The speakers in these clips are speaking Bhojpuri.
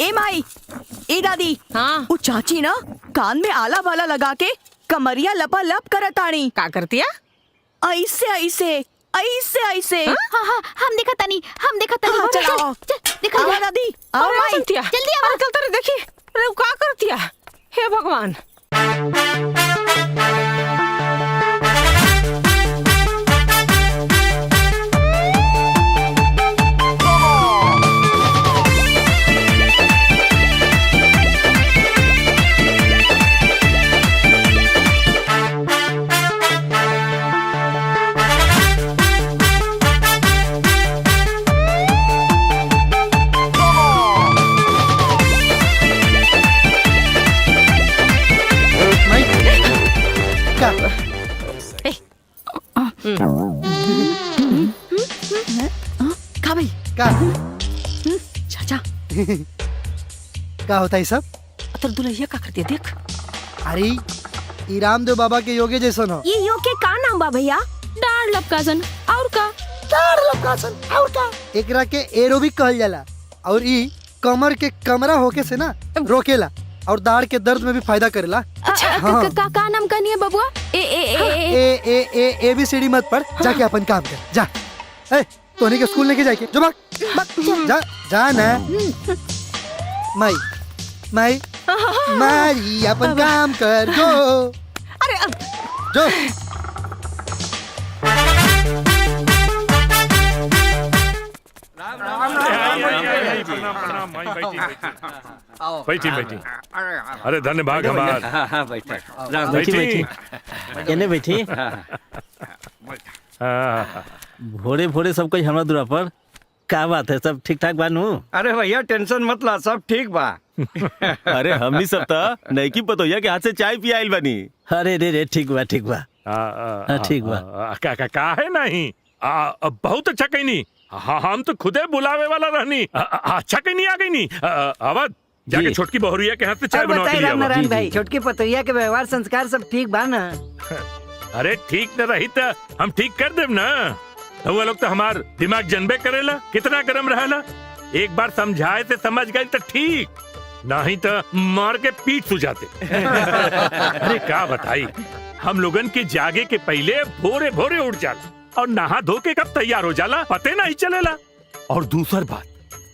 ए माई, ए दादी। हाँ वो चाची ना कान में आला वाला लगा के कमरिया लपा लप करतानी। का करतिया? ऐसे ऐसे ऐसे ऐसे। हाँ हाँ हम देखा तनी, हम देखा तनी। हाँ, चलाओ। देखा आओ दादी, आओ अरे माई। सुनतिया, जल्दी आओ। चल तेरे देखी, अरे वो का करतिया? हे भगवान। का भाई? का चाचा, का होता है सब? तर दुल्हैया का करतिया देख। अरे ई रामदेव बाबा के योगे जैसा न। ये योग के का नाम बा भैया? डांड लपकासन और का? और का एकरा के एरोबिक कहल जाला और ई कमर के कमरा होके से ना रोकेला और दाढ़ के दर्द में भी फायदा करेला। हाँ। का नाम कनिए बबुआ? ए ए ए ए ए ए बी सी डी मत पढ़, जाके अपन काम कर जा। ए तोनी के स्कूल लेके जाके जो भाग जा जा ना। माई माई माई अपन काम कर जो अरे जो। बैठी बैठी। अरे धन्य भाग हमार। बैठी एने बैठी। हाँ। भोरे भोरे सब कोई हमरा दुरा पर का बात है? सब ठीक ठाक बानू? अरे भैया टेंशन मत ला, सब ठीक बा। अरे हमनी सब तो नहीं की पतोया के हाथ से चाय पिया आइल बानी। अरे रे रे ठीक बा ठीक बा। ठीक बा। का है नहीं बहुत अच्छा कहीं नहीं। हाँ हम तो खुदे बुलावे वाला रहनी। अच्छा कहीं नहीं आ गई नहीं। अवध जाके छोटकी बहुरिया के हाथ से चाय बनवा के लिया। नारायण भाई, छोटकी पतोहिया के व्यवहार संस्कार सब ठीक बा ना? अरे ठीक न रही तो हम ठीक कर देव ना। वो लोग तो हमार दिमाग जनबे करेला कितना गरम रहेला। एक बार समझाए से समझ गए तो ठीक, नहीं तो मार के पीठ सुझाते। अरे क्या बताई, हम लोगन के जागे के पहले भोरे भोरे उठ जाला और नहा धो के कब तैयार हो जाला पते नहीं चलेला। और दूसर बात,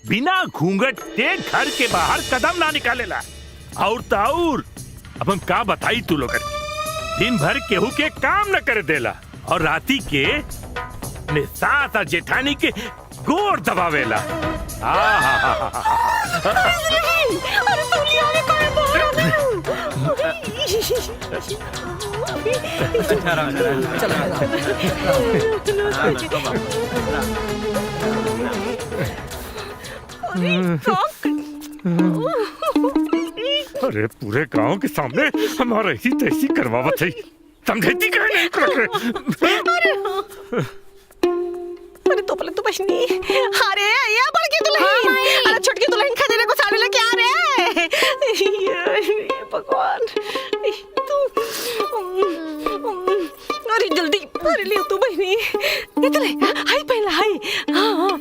बिना घूंघट के घर के बाहर कदम ना निकालेला। और ताउर अब हम का बताई तू लोगन, दिन भर केहू के काम न कर देला और राती के ने सास और जेठानी के गोर दबावेला। अरे पूरे गांव के सामने हमारा ऐसी तैसी करवावत है, समझती कहे नहीं कर। अरे तो पहले तो बहनी, अरे ये बड़की दुल्हन, अरे छोटकी दुल्हन खदेने को साड़ी लेके आ रहे। ये भगवान, अरे जल्दी अरे ले तू बहनी, इतने हाय पहला हाय। हाँ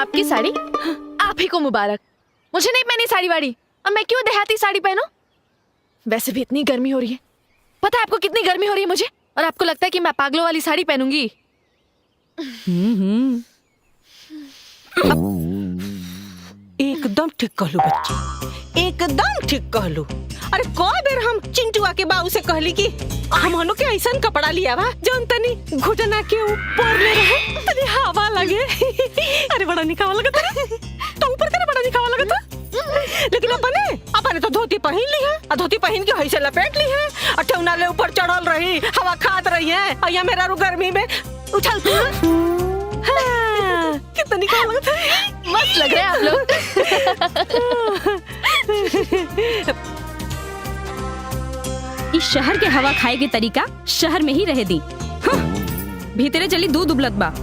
आपकी साड़ी आप ही को मुबारक। मुझे नहीं पहनी साड़ी वाड़ी, और मैं क्यों देहाती साड़ी पहनूं? वैसे भी इतनी गर्मी हो रही है, पता है आपको कितनी गर्मी हो रही है मुझे? और आपको लगता है कि मैं पागलों वाली साड़ी पहनूंगी? एकदम ठीक कहलू बच्ची, एकदम ठीक कहलू। अरे कोई बेर हम चिंटुआ के बाबू से कहली कि हमनो के ऐसा कपड़ा लिया बा जौन तनी घुटना के ऊपर ले रहे, तनी हवा लगे। अरे बड़ा निकावा लगता है तो ऊपर करे, बड़ा निकावा लगता। लेकिन अपने तो धोती पहन ली है, और धोती पहन के ऐसे लपेट ली है, और ठेवना ले ऊपर चढ़ल रही, हवा खात रही है, और यहाँ मेरा रू गर्मी में उछलती है। हाँ, कितना निकावा लगता है, मस्त लग रहे हैं आप लोग। इस शहर के हवा खाए के तरीका शहर में ही रह दी। हाँ, भीतरे चली दूध उबलत बा।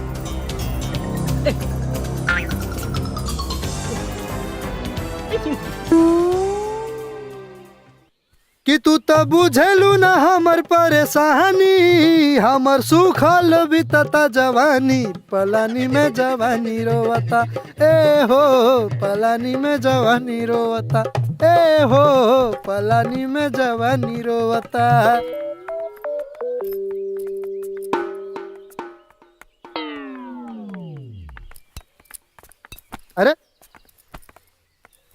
कि तू तो बुझेलू ना हमर परेशानी, हमर सुखल बीतता जवानी, पलानी में जवानी रोवता, ए हो पलानी में जवानी रोवता, ए हो पलानी में जवानी रोवता। अरे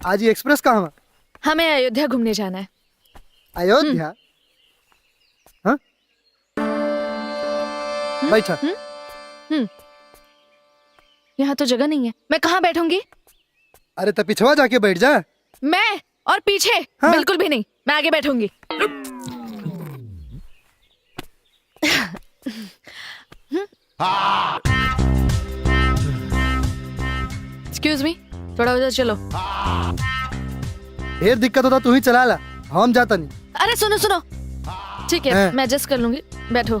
आज ये एक्सप्रेस कहाँ हुआ? हमें अयोध्या घूमने जाना है। अयोध्या? हाँ? बैठा। यहाँ तो जगह नहीं है, मैं कहाँ बैठूंगी? अरे तो पिछवा जाके बैठ जा। मैं और पीछे? हाँ? बिल्कुल भी नहीं, मैं आगे बैठूंगी। एक्सक्यूज मी, थोड़ा उधर चलो। ढेर दिक्कत होता तू ही चला ला, हम जाता नहीं। अरे सुनो सुनो, ठीक है हाँ। मैं एडजस्ट कर लूंगी, बैठो।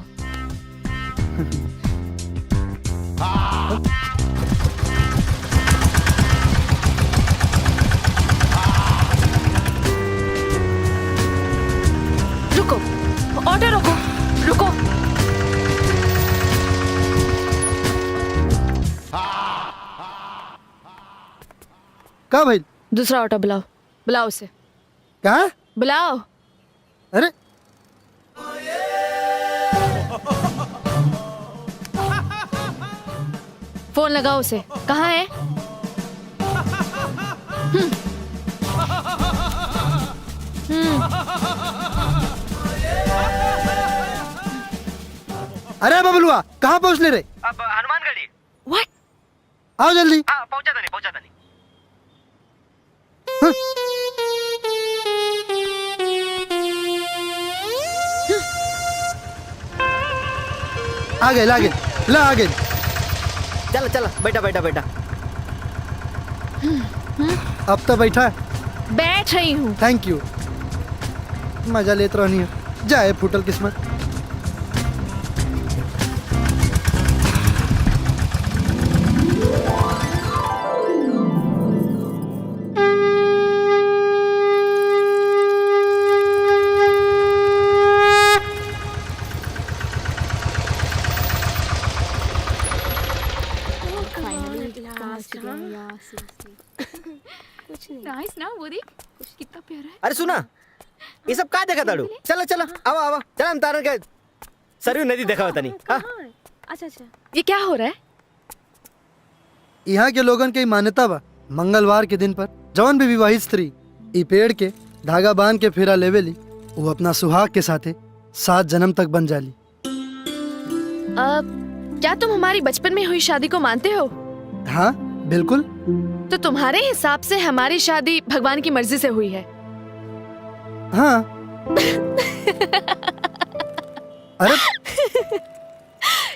रुको, ऑटो रोको, रुको। कहाँ भाई? दूसरा ऑटो बुलाओ, बुलाओ उसे, कहाँ? बुलाओ। अरे फोन लगाओ उसे, कहाँ है? अरे बबलुआ कहाँ पहुँचने रे? अब हनुमानगढ़ी। What? आओ जल्दी। हाँ पहुंचा था नहीं, पहुंचा था नहीं। आ गए ला गए, ला आ गए। चलो चलो, बैठा बैठा बैठा। अब तो बैठा है। बैठ रही हूँ। Thank you. मजा लेते रहनी है, जाए फूटल किस्मत। अरे सुना, ये सब का देखा ताड़ू? चलो चलो, आओ आओ, चलो हम तारन के सरयू नदी देखा होता नहीं। हाँ ये क्या हो रहा है? यहाँ के लोगन के मान्यता बा, मंगलवार के दिन पर जौन भी विवाहित स्त्री ई पेड़ के धागा बांध के फेरा लेवेली, वो अपना सुहाग के साथे 7 जन्म तक बन जाली। क्या तुम हमारी बचपन में हुई शादी को मानते हो? हाँ बिल्कुल। तो तुम्हारे हिसाब से हमारी शादी भगवान की मर्जी से हुई है? हाँ। अरे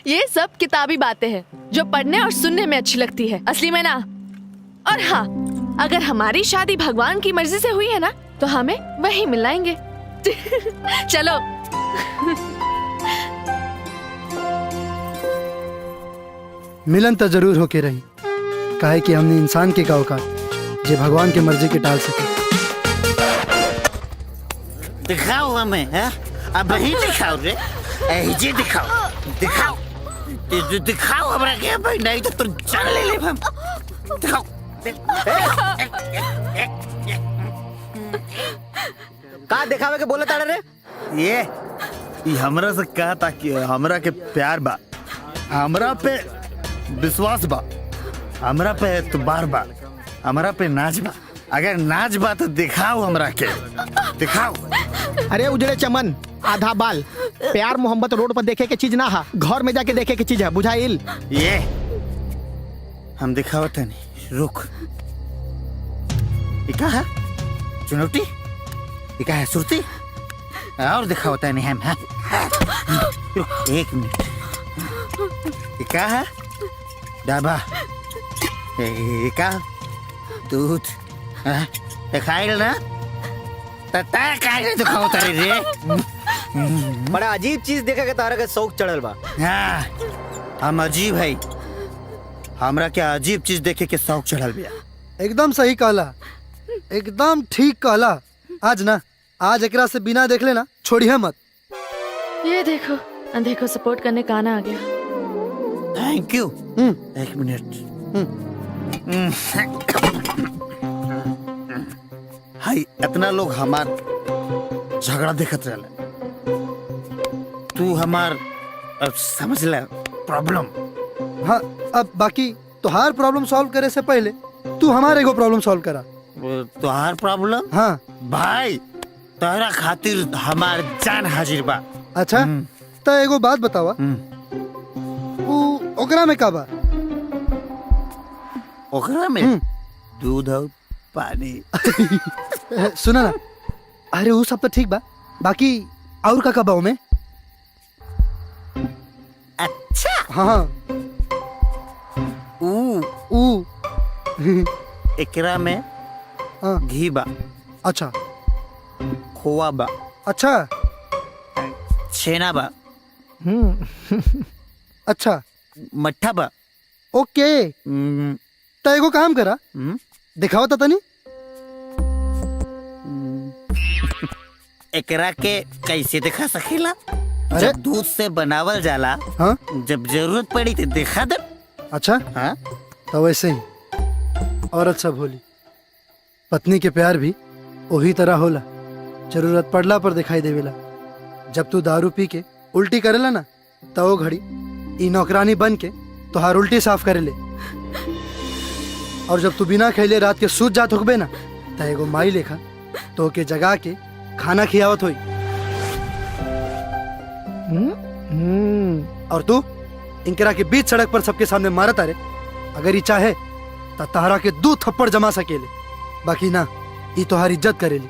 ये सब किताबी बातें हैं जो पढ़ने और सुनने में अच्छी लगती है, असली में ना। और हाँ, अगर हमारी शादी भगवान की मर्जी से हुई है ना, तो हमें वही मिलाएंगे। चलो। मिलन तो जरूर होके रही, काहे कि हमने इंसान के का औकात जे भगवान के मर्जी के टाल सके। दिखाओ हमें, है? अब ही दिखाओ रे, जी दिखाओ, दिखाओ, दिखाओ हमरा के भाई, नहीं तो तुम चल ले हम। दिखाओ। का दिखावे के बोले ताड़े रे? ये हमरा से कहा था कि हमरा के प्यार बा, हमरा पे विश्वास बा, हमरा पे एतबार बा, हमरा पे नाच बा। अगर नाच बा तो दिखाओ हमरा के, दिखाओ। अरे उजड़े चमन, आधा बाल, प्यार मोहब्बत रोड पर देखे के चीज ना है, घर में जाके देखे के चीज है, बुझाइल? ये हम दिखावत नहीं, रुक। ये क्या है? चुनौती? ये क्या है? सुरती? और दिखावत नहीं हम, हाँ? रुक 1 मिनट। ये क्या है? डाबा? ये क्या? दूध? खाएगा ना? दिखावत रे। बड़ा अजीब चीज देखा के तारा के शौक चढ़ल बा। हाँ, हम अजीब है, हमरा क्या अजीब चीज देखे के शौक चढ़ल बिया। एकदम सही कहला, एकदम ठीक कहला। आज ना आज एकरा से बिना देख लेना छोड़िए मत। ये देखो अंधे को सपोर्ट करने का आना आ गया। Thank you. एक मिनट। हाय इतना लोग हमार झगड़ा देखत रहले, तू हमार अब समझ ले प्रॉब्लम। हाँ अब बाकी तोहार प्रॉब्लम सॉल्व करे से पहले तू हमारे एगो प्रॉब्लम सॉल्व करा। तोहार प्रॉब्लम? हाँ भाई तोहरा खातिर हमार जान हाजिर बा। अच्छा तो एगो बात बतावा, ओकरा में का बा? ओकरा में दूध और पानी। सुना ना, अरे वो सब तो ठीक बा, बाकी और का बा में? अच्छा हाँ ऊ एकरा में घी बा। अच्छा खोआ बा। अच्छा छेना बा। अच्छा मट्ठा बा। ओके तो एगो काम करा, दिखाओ तो तनी। एकरा के कैसे दिखा सकेला? अरे? जब दूध से बनावल जाला। हाँ जब जरूरत पड़ी तो दिखा दे। अच्छा हाँ तो वैसे ही औरत सब होली, पत्नी के प्यार भी वही तरह होला, जरूरत पड़ला पर दिखाई देवेला। जब तू दारू पी के उल्टी करेला ना तो वो घड़ी ई नौकरानी बन के तोहार उल्टी साफ करे ले, और जब तू बिना खैले रात के सूत जात होकबे ना तो एगो माई लेखा तो के जगा के खाना खियावत होई। और तू इनकरा के बीच सड़क पर सबके सामने मारत अरे, अगर ही चाहे तो तहरा के 2 थप्पड़ जमा सकेले, बाकी ना ई तोहार इज्जत करेली,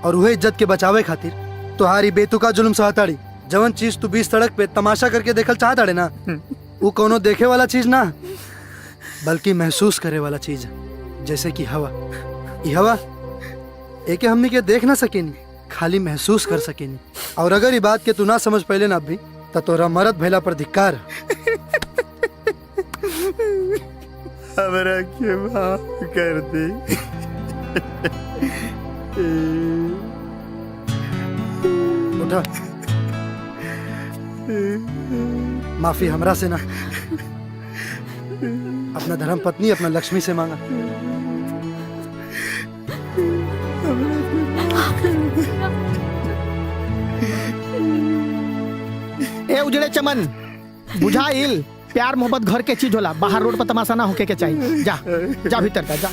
और वह इज्जत के बचावे खातिर तोहारी बेतुका जुल्म सहताड़ी। जवन चीज तू बीच सड़क पे तमाशा करके देखल चाहताड़े ना, वो कोनो देखे वाला चीज ना बल्कि महसूस करे वाला चीज है। जैसे कि हवा, ये हवा एके हमनी के देख ना सकेनी, खाली महसूस कर सकेनी। और अगर ये बात के तू ना समझ पहले ना भी तो तोरा मरद भैला पर धिक्कार। हमरा के माफ कर दे। उठा, माफी हमरा से ना, अपना धर्म पत्नी अपना लक्ष्मी से मांगा। ए उजड़े चमन, बुझाइल प्यार मोहब्बत घर के चीज होला, बाहर रोड पर तमाशा ना होके के चाहिए। जा जा भीतर का जा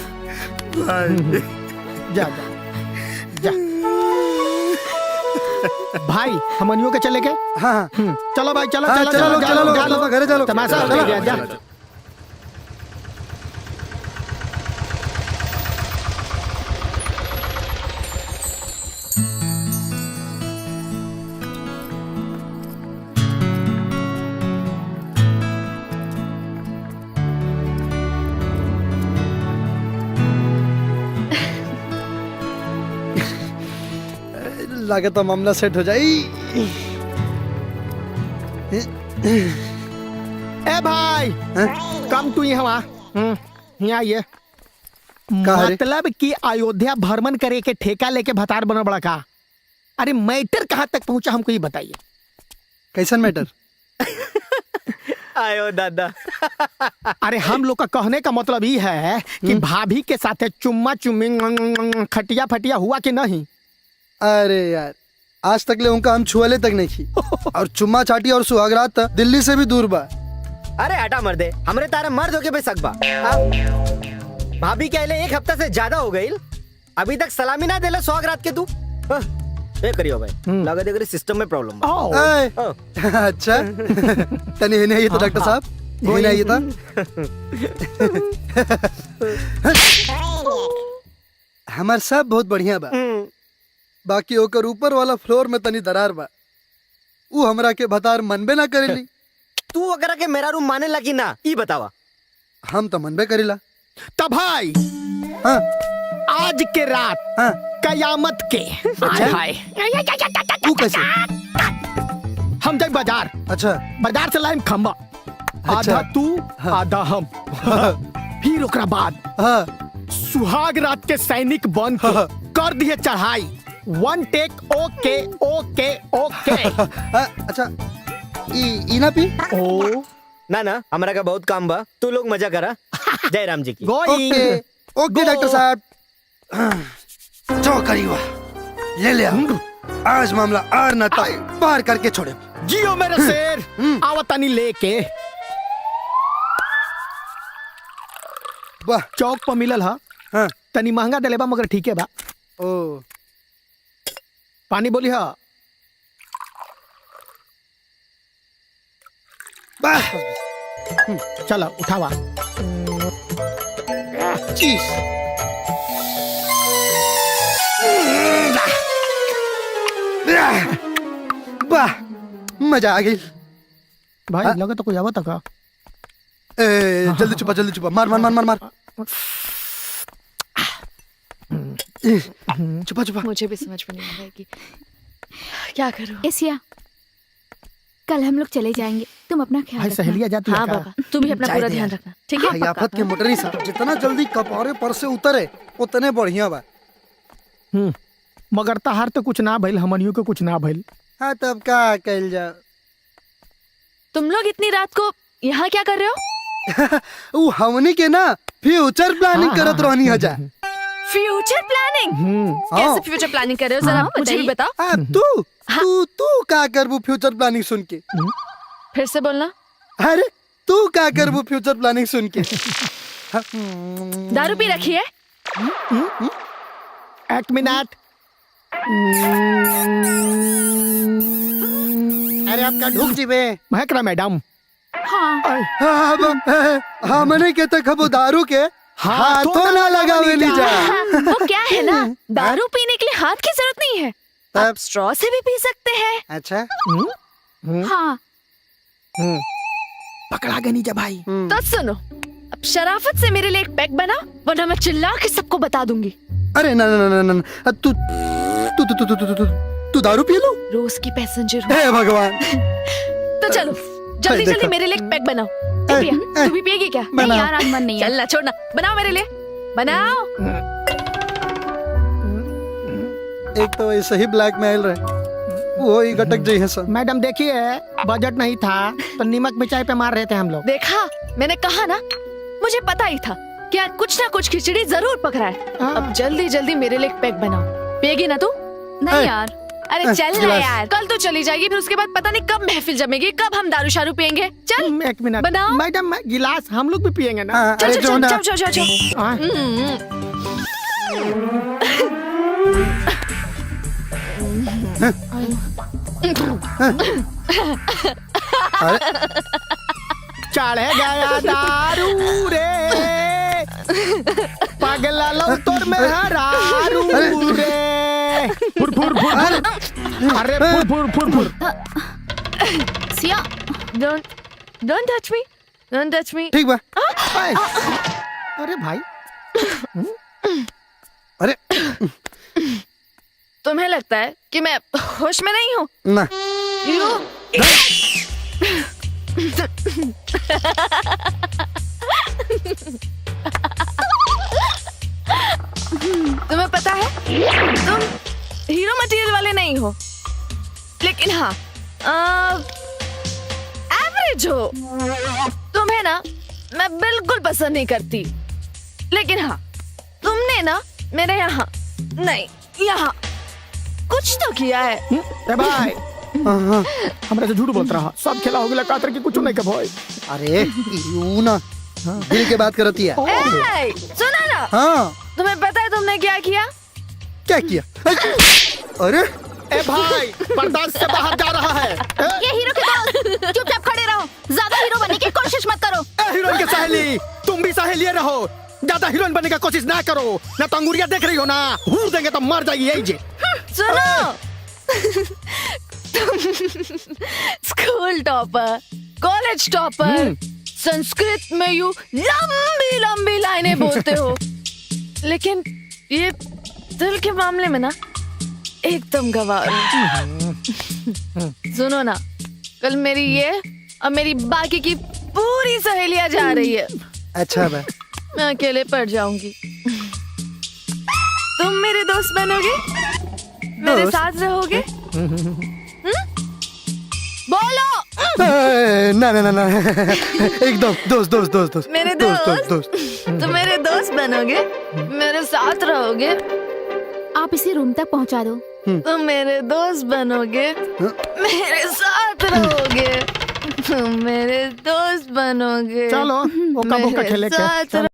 जा जा जा। भाई हमनियों के चले के? हाँ हाँ चलो भाई चलो हाँ, चलो चलो, चलो चलो, चलो चलो, घरे चलो। तमाशा चलो, हो गया, जा। लागत मामला सेट हो जाई। ए भाई कम तू यहाँ यहाँ ये मतलब कि अयोध्या भ्रमण करे के ठेका लेके भतार बना बड़ा का? अरे मैटर कहाँ तक पहुंचा हमको ये बताइए। कैसन मैटर? आयो दादा। अरे हम लोग का कहने का मतलब ये है कि भाभी के साथ चुम्मा चुम्मी खटिया फटिया हुआ कि नहीं? अरे यार आज तक ले उनका हम छुअले तक नहीं की, और चुम्मा चाटी और सुहागरात दिल्ली से भी दूर बा। अरे हटा मर्दे, हमरे तारा मर्द होके भी सकबा। भाभी के आइले 1 हफ्ता से ज्यादा हो गई, अभी तक सलामी ना देला सुहागरात के तू। ये करियो भाई, लगा दे सिस्टम में प्रॉब्लम बा। अच्छा तनी है नहीं तो डॉक्टर साहब, ये नहीं था। हमार सब बहुत बढ़िया बा, बाकी ओकर ऊपर वाला फ्लोर में तनी दरार बा, वो हमरा के भतार मनबे ना करेली। तू अगर के मेरा रूम माने लगी ना, ई बतावा। हम तो मनबे करेला। तब भाई हाँ आज के रात हाँ कयामत के हाय तू कैसे? हम जाए बाजार। अच्छा बाजार से लाइम खम्बा, अच्छा। आधा तू आधा हम। फिर ओकरा बाद हाँ सुहाग रात के सैनिक बन के कर दिए चढ़ाई, 1 टेक ओके ओके ओके अच्छा ई ना पी ओ ना ना हमारा का बहुत काम बा, तू लोग मजा करा। जय राम जी की। गोइंग ओके ओके डॉक्टर साहब। जो करी हुआ ले ले आओ। आज मामला आर ना पार करके छोड़े। जियो मेरे शेर आवतानी लेके वाह चौक पर मिलल हा हाँ तनी महंगा देले बा मगर ठीक है बा। ओ पानी बोली हा बस चलो उठावा चीज वाह मजा आ गई। भाई लगे तो कोई आवत का। जल्दी छुपा मार मार मार मार मार छुपा मुझे भी समझ में नहीं आ रहा है कि क्या करूं। एशिया कल हम लोग चले जाएंगे, तुम अपना ख्याल भाई रखना। सहेलिया जाती है हाँ क्या? बाबा, तू भी अपना पूरा ध्यान रखना, ठीक है? आफत के मोटरी साहब जितना जल्दी कपारे पर से उतरे उतने बढ़िया बा। मगर तहार तो कुछ ना भइल, हमनियों के कुछ ना भइल। हाँ तब का कल जा। तुम लोग इतनी रात को यहाँ क्या कर रहे हो? वो हमनी के ना फ्यूचर प्लानिंग करत रहनी है जा। Future planning? कैसे फ्यूचर प्लानिंग कर रहे हो, जरा मुझे भी बताओ। तू का करबू फ्यूचर प्लानिंग सुन के? फिर से बोलना। अरे तू का करबू फ्यूचर प्लानिंग सुन के? दारू पी रखी है? एक मिनट। अरे आपका ढूक जीवे महकरा मैडम। हमने के तक खबो दारू के हाथों ना लगावे ली जा। वो क्या है ना, दारू पीने के लिए हाथ की जरूरत नहीं है, आप स्ट्रॉ से भी पी सकते हैं। अच्छा हाँ पकड़ा गई नीचा भाई। तो सुनो, अब शराफत से मेरे लिए एक पैक बना, वरना मैं चिल्ला के सबको बता दूंगी। अरे ना ना ना ना ना तू तू तू तू तू तू दारू पी लो। रोज की पैसेंजर हूँ। हे भगवान। तो चलो जल्दी जल्दी मेरे लिए एक पैक बनाओ। तू भी पिएगी क्या? नहीं यार आज मन नहीं है। चलना छोड़ना, बनाओ मेरे लिए, बनाओ। एक तो ऐसे ही ब्लैकमेल रहे, वो ही गटक जी है सब। मैडम देखिए बजट नहीं था तो नीमक मिर्चाई पे मार रहे थे हम लोग। देखा, मैंने कहा ना, मुझे पता ही था कि आज कुछ ना कुछ खिचड़ी जरूर पकड़ा है। अब जल्दी जल्दी मेरे लिए एक पैक बनाओ। पिएगी ना तू? नहीं यार। अरे चल ना यार, कल तो चली जाएगी, फिर उसके बाद पता नहीं कब महफिल जमेगी, कब हम दारू शारू पियेंगे। चल एक मिनट बनाओ। मैडम गिलास हम लोग भी पियेंगे ना। चल चल चल चल चल चल। चढ़े गया दारू रे पगला लो तोर में हरारू रे फुर फुर फुर अरे फुर फुर फुर फुर। सिया, don't touch me, don't touch me। ठीक बा। अरे भाई अरे तुम्हें लगता है कि मैं होश में नहीं हूँ ना? तुम्हें पता है तुम हीरो मटेरियल वाले नहीं हो, लेकिन हाँ एवरेज हो। तुम्हें ना मैं बिल्कुल पसंद नहीं करती, लेकिन हाँ तुमने ना मेरे यहाँ नहीं यहाँ कुछ तो किया है। ए भाई हमरा से झूठ बोलता रहा, सब खेला हो गया कातर की कुछ नहीं के भाई। अरे यू ना दिल के बात करती है। सुना ना। हाँ तुम्हें पता है तुमने क्या किया? क्या किया? अरे ए भाई बर्दाश्त से बाहर जा रहा है। ये हीरो के दोस्त चुपचाप खड़े रहो, ज्यादा हीरो बनने की कोशिश मत करो। हीरोइन के सहेली तुम भी सहेलिए रहो, ज्यादा हीरोइन बनने की कोशिश ना करो, ना तो अंगुरिया देख रही हो ना, हूर देंगे तो मर जाएगी यही जे। सुनो school topper, college topper, Sanskrit में यू लंबी लंबी लाइनें बोलते हो, लेकिन ये दिल के मामले में ना एकदम गवार हो। सुनो ना, कल मेरी ये और मेरी बाकी की पूरी सहेलियां जा रही है। अच्छा बा। मैं अकेले पड़ जाऊंगी। तुम मेरे दोस्त बनोगे? मेरे दोस्त। साथ रहोगे बोलो ना ना ना ना एकदम दोस्त दोस्त दोस्त दोस्त मेरे दोस्त तुम मेरे दोस्त बनोगे मेरे साथ रहोगे आप इसे रूम तक पहुंचा दो। तुम मेरे दोस्त बनोगे मेरे साथ रहोगे तुम मेरे दोस्त बनोगे चलो ओका बोका मेरे खेले के साथ